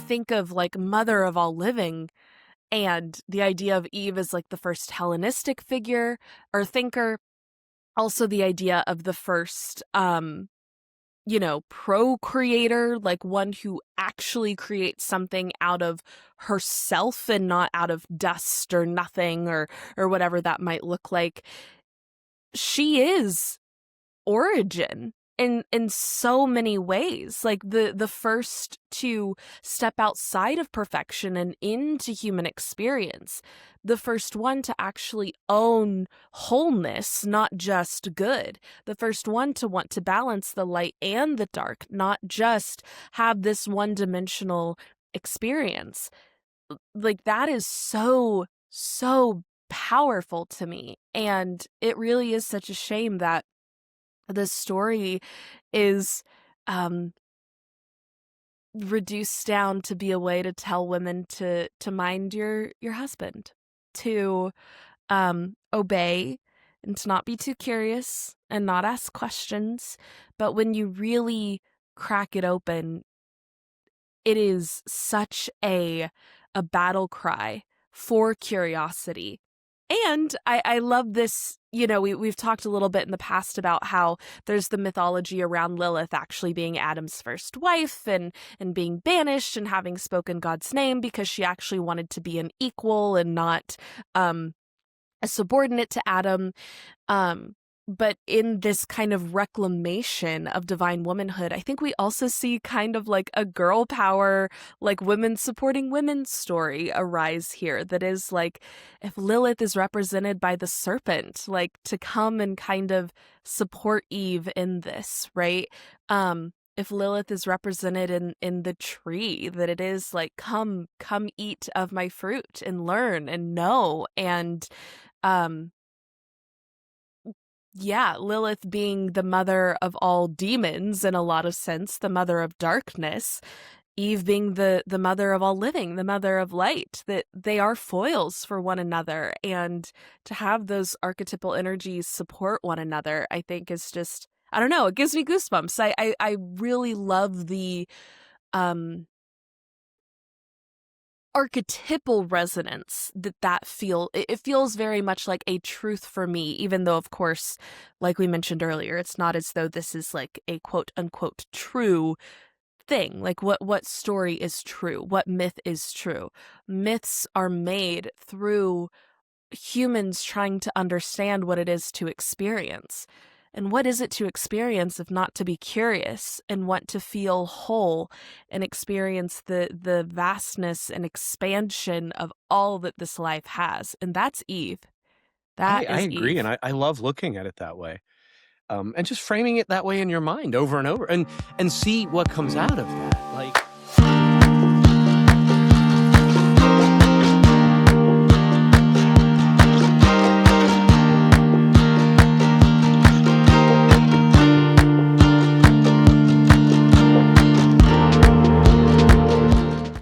think of like mother of all living, and the idea of Eve as like the first Hellenistic figure or thinker, also the idea of the first procreator, like one who actually creates something out of herself and not out of dust or nothing or whatever that might look like. She is origin in so many ways, like the first to step outside of perfection and into human experience, the first one to actually own wholeness, not just good, the first one to want to balance the light and the dark, not just have this one-dimensional experience. Like, that is so powerful to me, and it really is such a shame that the story is reduced down to be a way to tell women to mind your husband, to obey, and to not be too curious and not ask questions. But when you really crack it open, it is such a battle cry for curiosity. And I love this, we've talked a little bit in the past about how there's the mythology around Lilith actually being Adam's first wife and being banished and having spoken God's name because she actually wanted to be an equal and not a subordinate to Adam. But in this kind of reclamation of divine womanhood, I think we also see kind of like a girl power, like women supporting women story arise here. That is like, if Lilith is represented by the serpent, like to come and kind of support Eve in this, right? If Lilith is represented in the tree, that it is like, come eat of my fruit and learn and know. And, yeah, Lilith being the mother of all demons in a lot of sense, the mother of darkness, Eve being the mother of all living, the mother of light, that they are foils for one another. And to have those archetypal energies support one another, I think is just, I don't know, it gives me goosebumps. I really love the archetypal resonance it feels very much like a truth for me, even though, of course, like we mentioned earlier, it's not as though this is like a quote unquote true thing. Like what story is true, what myth is true. Myths are made through humans trying to understand what it is to experience. And what is it to experience if not to be curious and want to feel whole and experience the vastness and expansion of all that this life has? And that's Eve. I That is agree, and Eve. I love looking at it that way, and just framing it that way in your mind over and over, and see what comes out of that. Like,